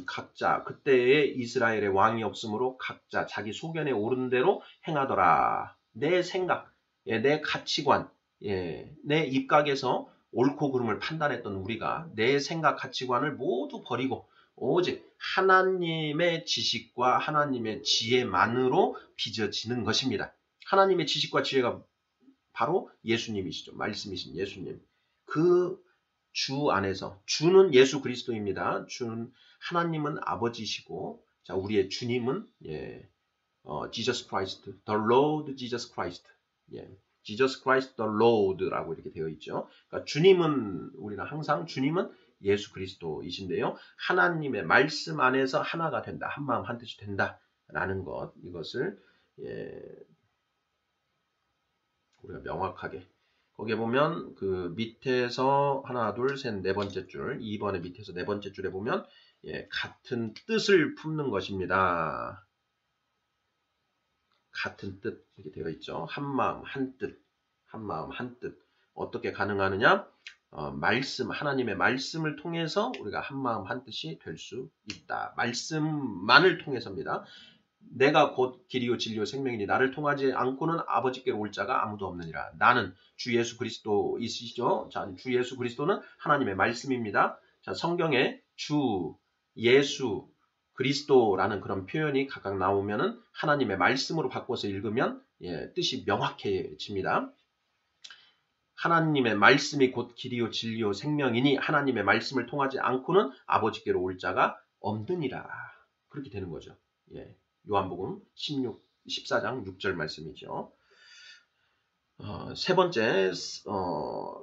각자 그때의 이스라엘의 왕이 없으므로 각자 자기 소견에 오른 대로 행하더라. 내 생각, 예, 내 가치관, 예, 내 입각에서 옳고 그름을 판단했던 우리가 내 생각 가치관을 모두 버리고 오직 하나님의 지식과 하나님의 지혜만으로 빚어지는 것입니다. 하나님의 지식과 지혜가 바로 예수님이시죠. 말씀이신 예수님. 그 주 안에서, 주는 예수 그리스도입니다. 주는 하나님은 아버지시고, 자, 우리의 주님은 Jesus Christ, the Lord Jesus Christ. 예. Jesus Christ the Lord라고 이렇게 되어 있죠. 그러니까 주님은 우리는 항상 주님은 예수 그리스도이신데요. 하나님의 말씀 안에서 하나가 된다. 한 마음 한 뜻이 된다라는 것. 이것을 우리가 명확하게 거기에 보면 그 밑에서 하나, 둘, 셋, 네 번째 줄 2번의 밑에서 네 번째 줄에 보면 같은 뜻을 품는 것입니다. 같은 뜻 이렇게 되어 있죠. 한 마음 한 뜻, 한 마음 한 뜻. 어떻게 가능하느냐? 말씀, 하나님의 말씀을 통해서 우리가 한 마음 한 뜻이 될 수 있다. 말씀만을 통해서입니다. 내가 곧 길이요 진리요 생명이니 나를 통하지 않고는 아버지께로 올 자가 아무도 없느니라. 나는 주 예수 그리스도이시죠. 자, 주 예수 그리스도는 하나님의 말씀입니다. 자, 성경에 주 예수 그리스도라는 그런 표현이 각각 나오면은 하나님의 말씀으로 바꿔서 읽으면 뜻이 명확해집니다. 하나님의 말씀이 곧 길이요 진리요 생명이니 하나님의 말씀을 통하지 않고는 아버지께로 올 자가 없느니라. 그렇게 되는 거죠. 예. 요한복음 14장 6절 말씀이죠. 세 번째,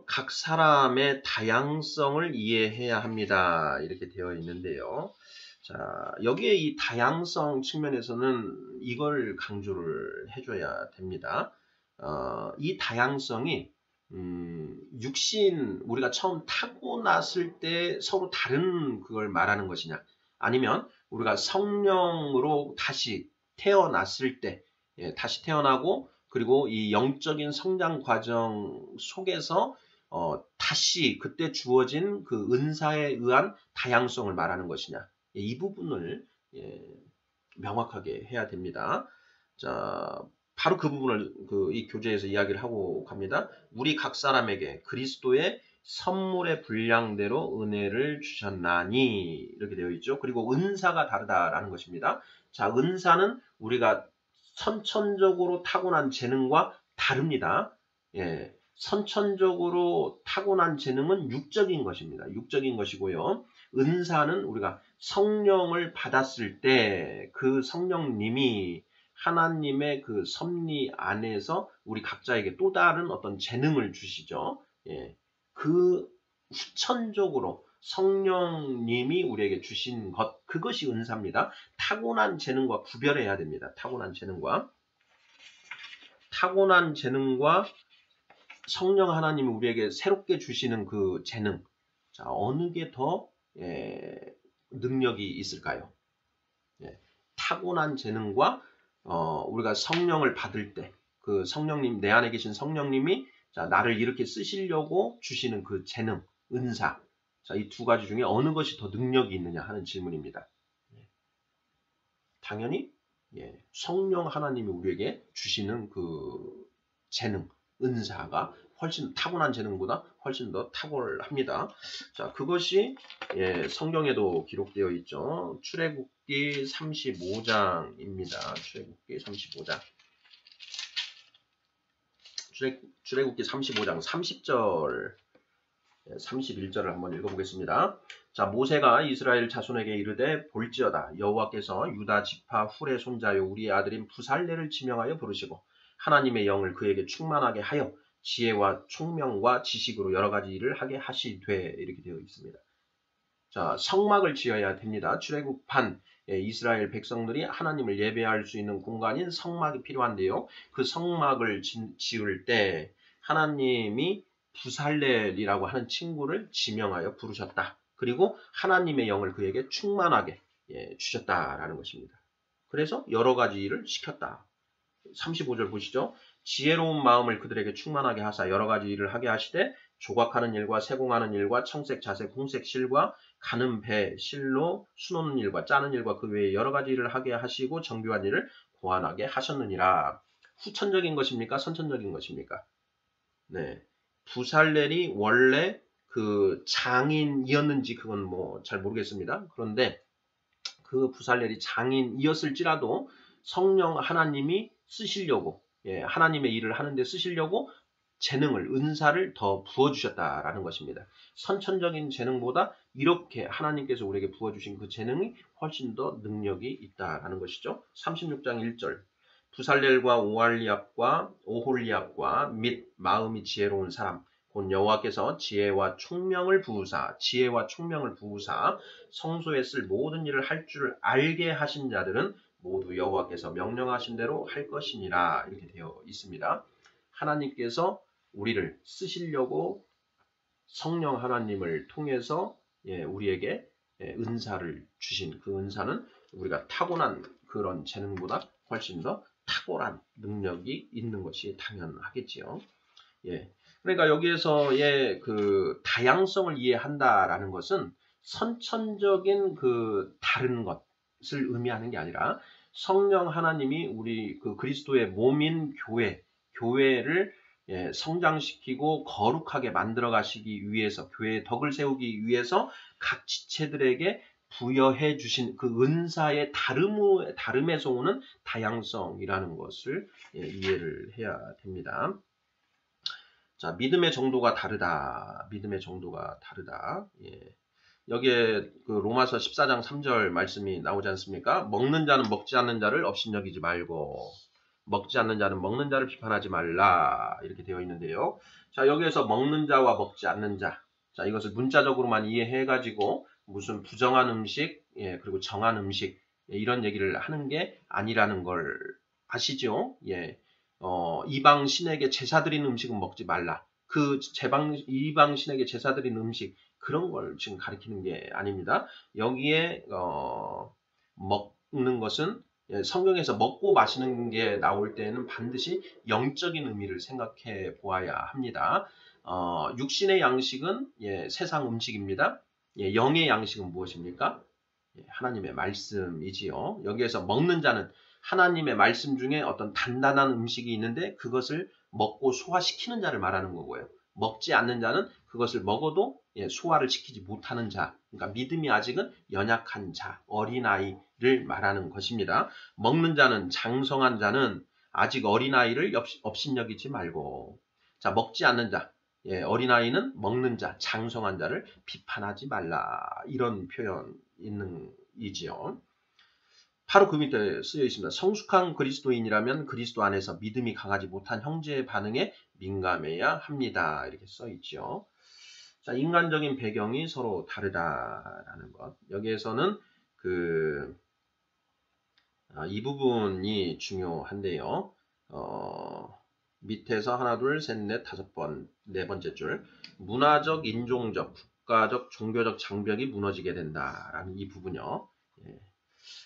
각 사람의 다양성을 이해해야 합니다. 이렇게 되어 있는데요. 자, 여기에 이 다양성 측면에서는 이걸 강조를 해줘야 됩니다. 이 다양성이 육신 우리가 처음 타고났을 때 서로 다른 그걸 말하는 것이냐, 아니면 우리가 성령으로 다시 태어났을 때, 다시 태어나고 그리고 이 영적인 성장 과정 속에서 다시 그때 주어진 그 은사에 의한 다양성을 말하는 것이냐, 이 부분을 명확하게 해야 됩니다. 자, 바로 그 부분을 이 교재에서 이야기를 하고 갑니다. 우리 각 사람에게 그리스도의 선물의 분량대로 은혜를 주셨나니, 이렇게 되어 있죠. 그리고 은사가 다르다라는 것입니다. 자, 은사는 우리가 선천적으로 타고난 재능과 다릅니다. 선천적으로 타고난 재능은 육적인 것입니다. 육적인 것이고요. 은사는 우리가 성령을 받았을 때 그 성령님이 하나님의 그 섭리 안에서 우리 각자에게 또 다른 어떤 재능을 주시죠. 그 후천적으로 성령님이 우리에게 주신 것, 그것이 은사입니다. 타고난 재능과 구별해야 됩니다. 타고난 재능과 성령 하나님이 우리에게 새롭게 주시는 그 재능, 자, 어느 게 더 능력이 있을까요? 타고난 재능과 우리가 성령을 받을 때 그 성령님, 내 안에 계신 성령님이 자, 나를 이렇게 쓰시려고 주시는 그 재능, 은사, 자, 이 두 가지 중에 어느 것이 더 능력이 있느냐 하는 질문입니다. 당연히 성령 하나님이 우리에게 주시는 그 재능, 은사가 훨씬 타고난 재능보다 훨씬 더 탁월합니다. 자, 그것이 성경에도 기록되어 있죠. 출애굽기 35장입니다. 출애굽기 35장. 출애굽기 35장 30절, 31절을 한번 읽어보겠습니다. 자, 모세가 이스라엘 자손에게 이르되 볼지어다 여호와께서 유다 지파 훌의 손자요 우리의 아들인 부살레를 지명하여 부르시고 하나님의 영을 그에게 충만하게 하여 지혜와 총명과 지식으로 여러 가지 일을 하게 하시되, 이렇게 되어 있습니다. 자, 성막을 지어야 됩니다. 출애굽한 이스라엘 백성들이 하나님을 예배할 수 있는 공간인 성막이 필요한데요. 그 성막을 지을 때 하나님이 부살렐이라고 하는 친구를 지명하여 부르셨다. 그리고 하나님의 영을 그에게 충만하게 주셨다라는 것입니다. 그래서 여러 가지 일을 시켰다. 35절 보시죠. 지혜로운 마음을 그들에게 충만하게 하사 여러 가지 일을 하게 하시되 조각하는 일과 세공하는 일과 청색, 자색, 홍색 실과 가는 배, 실로 수놓는 일과 짜는 일과 그 외에 여러 가지 일을 하게 하시고 정교한 일을 고안하게 하셨느니라. 후천적인 것입니까? 선천적인 것입니까? 네. 부살렐이 원래 그 장인이었는지 그건 뭐 잘 모르겠습니다. 그런데 그 부살렐이 장인이었을지라도 성령 하나님이 쓰시려고, 하나님의 일을 하는데 쓰시려고 재능을, 은사를 더 부어주셨다라는 것입니다. 선천적인 재능보다 이렇게 하나님께서 우리에게 부어주신 그 재능이 훨씬 더 능력이 있다라는 것이죠. 36장 1절. 부살렐과 오홀리압과 및 마음이 지혜로운 사람 곧 여호와께서 지혜와 총명을 부으사 성소에 쓸 모든 일을 할 줄 알게 하신 자들은 모두 여호와께서 명령하신 대로 할 것이니라, 이렇게 되어 있습니다. 하나님께서 우리를 쓰시려고 성령 하나님을 통해서 우리에게 은사를 주신 그 은사는 우리가 타고난 그런 재능보다 훨씬 더 탁월한 능력이 있는 것이 당연하겠지요. 그러니까 여기에서의 그 다양성을 이해한다라는 것은 선천적인 그 다른 것을 의미하는 게 아니라 성령 하나님이 우리 그 그리스도의 몸인 교회를 성장시키고 거룩하게 만들어 가시기 위해서, 교회의 덕을 세우기 위해서 각 지체들에게 부여해 주신 그 은사의 다름에서 오는 다양성이라는 것을 이해를 해야 됩니다. 자, 믿음의 정도가 다르다. 여기에 그 로마서 14장 3절 말씀이 나오지 않습니까? 먹는 자는 먹지 않는 자를 업신여기지 말고 먹지 않는 자는 먹는 자를 비판하지 말라, 이렇게 되어 있는데요. 자, 여기에서 먹는 자와 먹지 않는 자, 자, 이것을 문자적으로만 이해해가지고 무슨 부정한 음식, 그리고 정한 음식, 이런 얘기를 하는 게 아니라는 걸 아시죠? 이방 신에게 제사 드리는 음식은 먹지 말라. 그 이방신에게 제사 드린 음식 그런 걸 지금 가리키는 게 아닙니다. 여기에 먹는 것은 성경에서 먹고 마시는 게 나올 때는 반드시 영적인 의미를 생각해 보아야 합니다. 육신의 양식은 세상 음식입니다. 영의 양식은 무엇입니까? 하나님의 말씀이지요. 여기에서 먹는 자는 하나님의 말씀 중에 어떤 단단한 음식이 있는데 그것을 먹고 소화시키는 자를 말하는 거고요. 먹지 않는 자는 그것을 먹어도 소화를 시키지 못하는 자, 그러니까 믿음이 아직은 연약한 자, 어린아이를 말하는 것입니다. 먹는 자는 장성한 자는 아직 어린아이를 업신여기지 말고, 자, 먹지 않는 자, 어린아이는 먹는 자, 장성한 자를 비판하지 말라. 이런 표현 있는 이지요. 바로 그 밑에 쓰여 있습니다. 성숙한 그리스도인이라면 그리스도 안에서 믿음이 강하지 못한 형제의 반응에 민감해야 합니다. 이렇게 써 있죠. 자, 인간적인 배경이 서로 다르다라는 것. 여기에서는 이 부분이 중요한데요. 밑에서 하나, 둘, 셋, 넷, 다섯 번, 네 번째 줄. 문화적, 인종적, 국가적, 종교적 장벽이 무너지게 된다라는 이 부분요.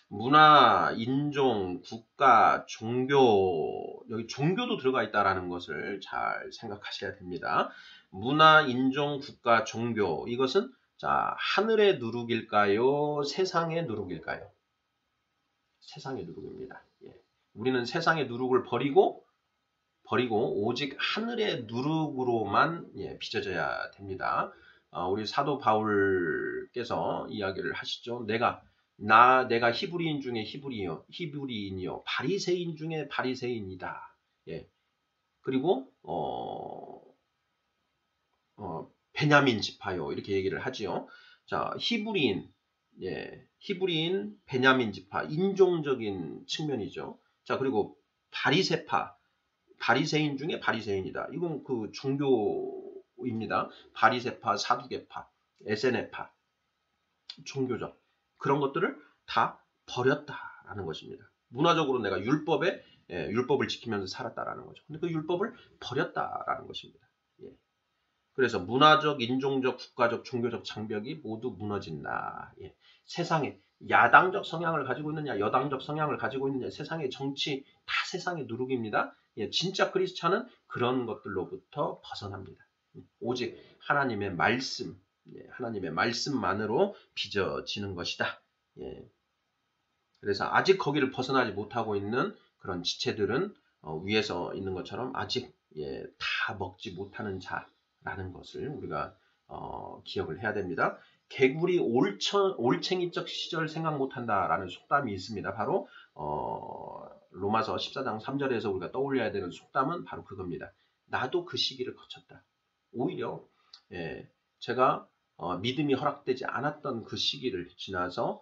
문화, 인종, 국가, 종교, 여기 종교도 들어가 있다라는 것을 잘 생각하셔야 됩니다. 문화, 인종, 국가, 종교, 이것은 자, 하늘의 누룩일까요? 세상의 누룩일까요? 세상의 누룩입니다. 우리는 세상의 누룩을 버리고 오직 하늘의 누룩으로만 빚어져야 됩니다. 우리 사도 바울께서 이야기를 하시죠. 내가 히브리인 중에 히브리인이요 바리새인 중에 바리새인이다. 그리고 베냐민 지파요 이렇게 얘기를 하지요. 자, 히브리인, 베냐민 지파, 인종적인 측면이죠. 자, 그리고 바리새파, 바리새인 중에 바리새인이다. 이건 그 종교입니다. 바리새파, 사두개파, 에세네파, 종교적 그런 것들을 다 버렸다라는 것입니다. 문화적으로 내가 율법을 지키면서 살았다라는 거죠. 근데 그 율법을 버렸다라는 것입니다. 그래서 문화적, 인종적, 국가적, 종교적 장벽이 모두 무너진다. 세상에 야당적 성향을 가지고 있느냐, 여당적 성향을 가지고 있느냐, 세상의 정치 다 세상의 누룩입니다. 진짜 크리스찬은 그런 것들로부터 벗어납니다. 오직 하나님의 말씀, 하나님의 말씀만으로 빚어지는 것이다. 그래서 아직 거기를 벗어나지 못하고 있는 그런 지체들은 위에서 있는 것처럼 아직 다 먹지 못하는 자라는 것을 우리가 기억을 해야 됩니다. 개구리 올챙이적 시절 생각 못한다라는 속담이 있습니다. 바로 로마서 14장 3절에서 우리가 떠올려야 되는 속담은 바로 그겁니다. 나도 그 시기를 거쳤다. 오히려 제가 믿음이 허락되지 않았던 그 시기를 지나서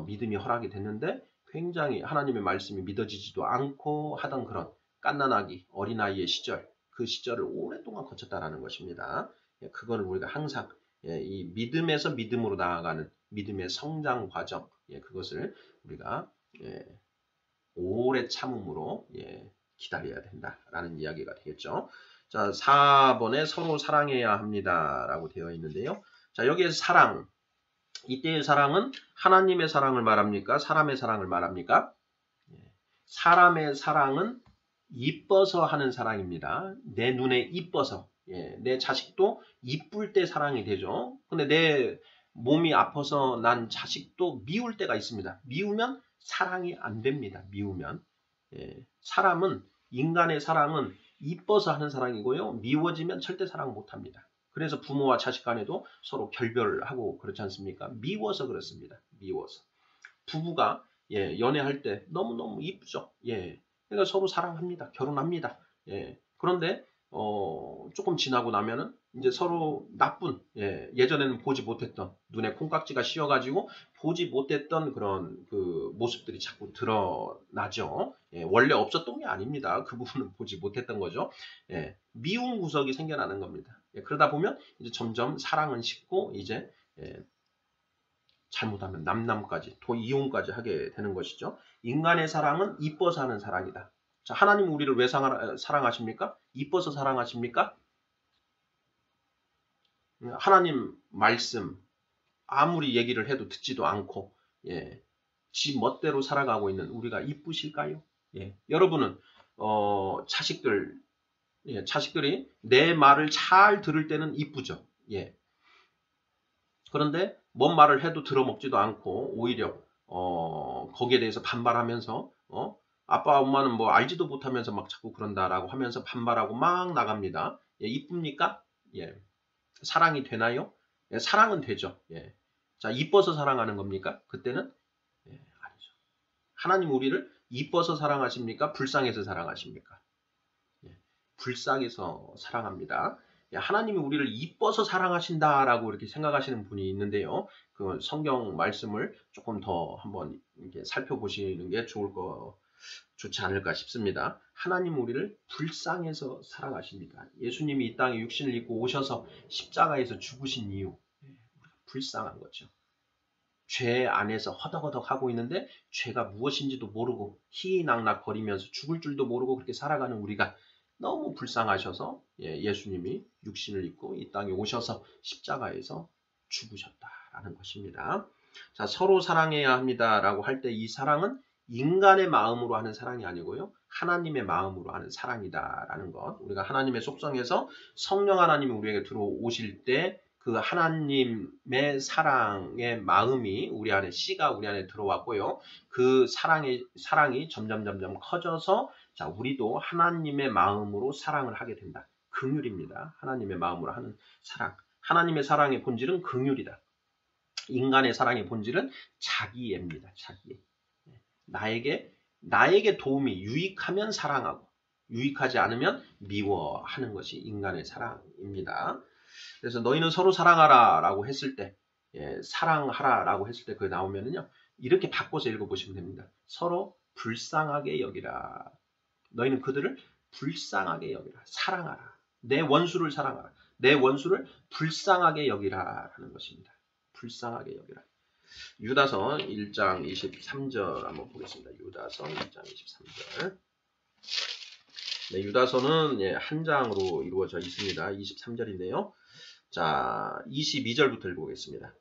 믿음이 허락이 됐는데 굉장히 하나님의 말씀이 믿어지지도 않고 하던 그런 갓난아기, 어린아이의 시절, 그 시절을 오랫동안 거쳤다라는 것입니다. 그거를 우리가 항상 이 믿음에서 믿음으로 나아가는 믿음의 성장 과정, 그것을 우리가 오래 참음으로 기다려야 된다라는 이야기가 되겠죠. 자, 4번에 서로 사랑해야 합니다라고 되어 있는데요. 자, 여기에서 사랑, 이때의 사랑은 하나님의 사랑을 말합니까? 사람의 사랑을 말합니까? 사람의 사랑은 이뻐서 하는 사랑입니다. 내 눈에 이뻐서. 내 자식도 이쁠 때 사랑이 되죠. 근데 내 몸이 아파서 난 자식도 미울 때가 있습니다. 미우면 사랑이 안 됩니다. 미우면. 인간의 사랑은 이뻐서 하는 사랑이고요. 미워지면 절대 사랑 못합니다. 그래서 부모와 자식 간에도 서로 결별하고 그렇지 않습니까? 미워서 그렇습니다. 미워서. 부부가 연애할 때 너무너무 이쁘죠. 그러니까 서로 사랑합니다. 결혼합니다. 그런데 조금 지나고 나면은 이제 서로 나쁜 예전에는 보지 못했던 눈에 콩깍지가 씌어가지고 보지 못했던 그런 그 모습들이 자꾸 드러나죠. 원래 없었던 게 아닙니다. 그 부분은 보지 못했던 거죠. 미운 구석이 생겨나는 겁니다. 그러다 보면 이제 점점 사랑은 식고 이제 잘못하면 남남까지 이혼까지 하게 되는 것이죠. 인간의 사랑은 이뻐서 하는 사랑이다. 자, 하나님 우리를 왜 사랑하십니까? 이뻐서 사랑하십니까? 하나님 말씀 아무리 얘기를 해도 듣지도 않고 지 멋대로 살아가고 있는 우리가 이쁘실까요? 여러분은 자식들이 내 말을 잘 들을 때는 이쁘죠. 그런데 뭔 말을 해도 들어먹지도 않고 오히려 거기에 대해서 반발하면서 아빠 엄마는 뭐 알지도 못하면서 막 자꾸 그런다라고 하면서 반발하고 막 나갑니다. 이쁩니까? 사랑이 되나요? 사랑은 되죠. 자, 이뻐서 사랑하는 겁니까? 그때는 아니죠. 하나님 우리를 이뻐서 사랑하십니까? 불쌍해서 사랑하십니까? 불쌍해서 사랑합니다. 하나님이 우리를 이뻐서 사랑하신다라고 이렇게 생각하시는 분이 있는데요. 그 성경 말씀을 조금 더 한번 이렇게 살펴보시는 게 좋지 않을까 싶습니다. 하나님 우리를 불쌍해서 사랑하십니다. 예수님이 이 땅에 육신을 입고 오셔서 십자가에서 죽으신 이유, 불쌍한 거죠. 죄 안에서 허덕허덕 하고 있는데 죄가 무엇인지도 모르고 희희낙낙 거리면서 죽을 줄도 모르고 그렇게 살아가는 우리가 너무 불쌍하셔서 예수님이 육신을 입고 이 땅에 오셔서 십자가에서 죽으셨다라는 것입니다. 자, 서로 사랑해야 합니다라고 할 때 이 사랑은 인간의 마음으로 하는 사랑이 아니고요. 하나님의 마음으로 하는 사랑이다라는 것. 우리가 하나님의 속성에서 성령 하나님이 우리에게 들어오실 때 그 하나님의 사랑의 마음이 우리 안에 씨가 우리 안에 들어왔고요. 그 사랑이 점점 커져서 자, 우리도 하나님의 마음으로 사랑을 하게 된다. 긍휼입니다. 하나님의 마음으로 하는 사랑. 하나님의 사랑의 본질은 긍휼이다. 인간의 사랑의 본질은 자기애입니다. 자기애. 나에게 도움이 유익하면 사랑하고 유익하지 않으면 미워하는 것이 인간의 사랑입니다. 그래서 너희는 서로 사랑하라 라고 했을 때 사랑하라 라고 했을 때 그게 나오면은요 이렇게 바꿔서 읽어보시면 됩니다. 서로 불쌍하게 여기라. 너희는 그들을 불쌍하게 여기라. 사랑하라. 내 원수를 사랑하라. 내 원수를 불쌍하게 여기라 라는 것입니다. 불쌍하게 여기라. 유다서 1장 23절 한번 보겠습니다. 유다서 1장 23절. 네, 유다서는 한 장으로 이루어져 있습니다. 23절인데요. 자, 22절부터 읽어보겠습니다.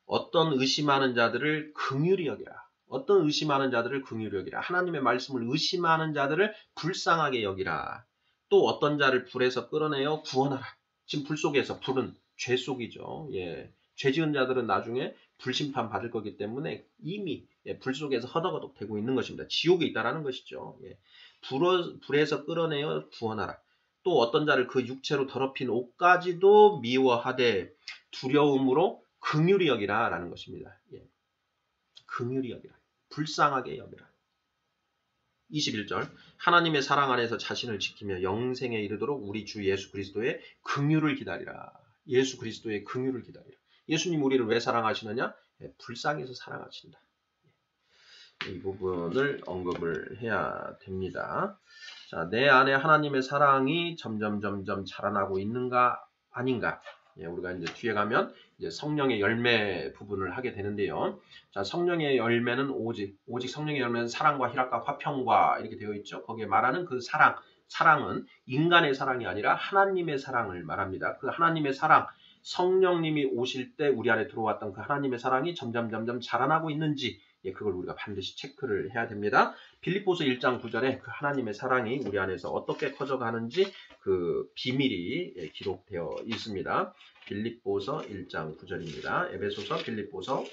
어떤 의심하는 자들을 긍휼히 여기라. 어떤 의심하는 자들을 긍휼히 여기라. 하나님의 말씀을 의심하는 자들을 불쌍하게 여기라. 또 어떤 자를 불에서 끌어내어 구원하라. 지금 불 속에서 불은 죄 속이죠. 죄 지은 자들은 나중에 불심판 받을 거기 때문에 이미 불 속에서 허덕허덕 되고 있는 것입니다. 지옥에 있다라는 것이죠. 불에서 끌어내어 구원하라. 또 어떤 자를 그 육체로 더럽힌 옷까지도 미워하되 두려움으로 긍휼히 여기라 라는 것입니다. 긍휼히 여기라. 불쌍하게 여기라. 21절 하나님의 사랑 안에서 자신을 지키며 영생에 이르도록 우리 주 예수 그리스도의 긍휼을 기다리라. 예수 그리스도의 긍휼을 기다리라. 예수님 우리를 왜 사랑하시느냐? 불쌍해서 사랑하신다. 이 부분을 언급을 해야 됩니다. 자, 내 안에 하나님의 사랑이 점점 자라나고 있는가 아닌가? 우리가 이제 뒤에 가면 이제 성령의 열매 부분을 하게 되는데요. 자, 성령의 열매는 오직 성령의 열매는 사랑과 희락과 화평과 이렇게 되어 있죠. 거기에 말하는 그 사랑은 인간의 사랑이 아니라 하나님의 사랑을 말합니다. 그 하나님의 사랑, 성령님이 오실 때 우리 안에 들어왔던 그 하나님의 사랑이 점점 자라나고 있는지 그걸 우리가 반드시 체크를 해야 됩니다. 빌립보서 1장 9절에 그 하나님의 사랑이 우리 안에서 어떻게 커져가는지 그 비밀이 기록되어 있습니다. 빌립보서 1장 9절입니다. 에베소서 빌립보서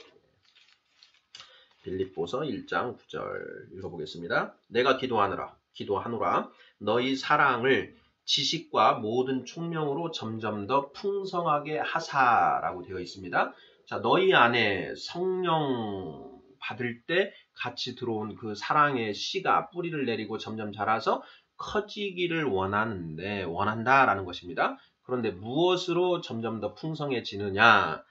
1장 9절 읽어보겠습니다. 내가 기도하노라 너희 사랑을 지식과 모든 총명으로 점점 더 풍성하게 하사라고 되어 있습니다. 자, 너희 안에 성령 받을 때 같이 들어온 그 사랑의 씨가 뿌리를 내리고 점점 자라서 커지기를 원한다라는 것입니다. 그런데 무엇으로 점점 더 풍성해지느냐?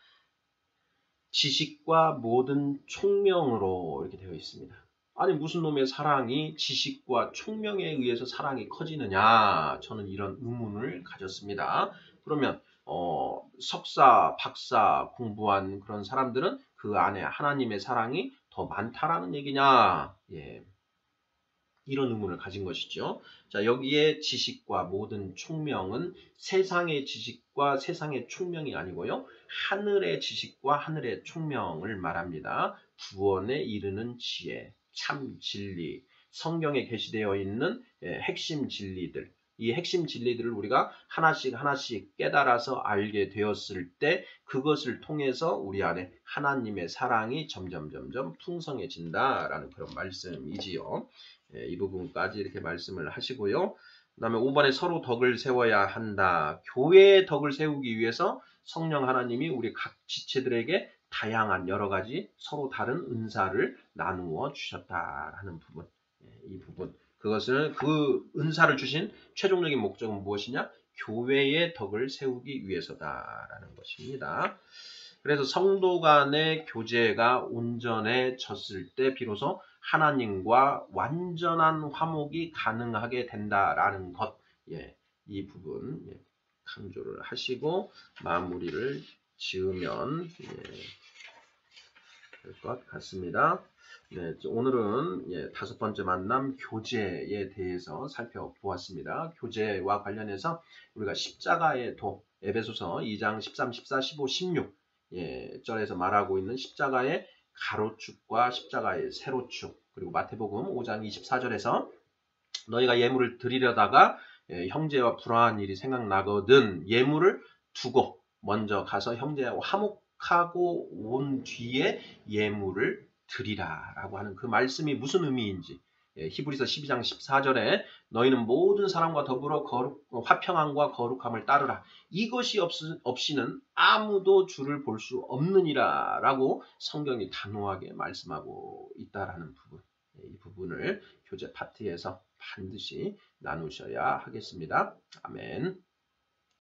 지식과 모든 총명으로 이렇게 되어 있습니다. 아니 무슨 놈의 사랑이 지식과 총명에 의해서 사랑이 커지느냐? 저는 이런 의문을 가졌습니다. 그러면 석사, 박사 공부한 그런 사람들은 그 안에 하나님의 사랑이 더 많다라는 얘기냐? 이런 의문을 가진 것이죠. 자, 여기에 지식과 모든 총명은 세상의 지식과 세상의 총명이 아니고요. 하늘의 지식과 하늘의 총명을 말합니다. 구원에 이르는 지혜, 참 진리, 성경에 게시되어 있는 핵심 진리들. 이 핵심 진리들을 우리가 하나씩 하나씩 깨달아서 알게 되었을 때 그것을 통해서 우리 안에 하나님의 사랑이 점점 풍성해진다라는 그런 말씀이지요. 이 부분까지 이렇게 말씀을 하시고요. 그 다음에 5번에 서로 덕을 세워야 한다. 교회의 덕을 세우기 위해서 성령 하나님이 우리 각 지체들에게 다양한 여러 가지 서로 다른 은사를 나누어 주셨다라는 부분. 이 부분. 그것을 그 은사를 주신 최종적인 목적은 무엇이냐? 교회의 덕을 세우기 위해서다라는 것입니다. 그래서 성도 간의 교제가 온전해졌을 때 비로소 하나님과 완전한 화목이 가능하게 된다라는 것, 이 부분 강조를 하시고 마무리를 지으면 될 것 같습니다. 오늘은 5번째 만남 교제에 대해서 살펴보았습니다. 교제와 관련해서 우리가 십자가의 도, 에베소서 2장 13, 14, 15, 16 절에서 말하고 있는 십자가의 가로축과 십자가의 세로축, 그리고 마태복음 5장 24절에서 너희가 예물을 드리려다가 형제와 불화한 일이 생각나거든 예물을 두고 먼저 가서 형제와 화목하고 온 뒤에 예물을 드리라 라고 하는 그 말씀이 무슨 의미인지 히브리서 12장 14절에 너희는 모든 사람과 더불어 화평함과 거룩함을 따르라. 이것이 없이는 아무도 주를 볼 수 없느니라 라고 성경이 단호하게 말씀하고 있다라는 부분. 이 부분을 교재 파트에서 반드시 나누셔야 하겠습니다. 아멘.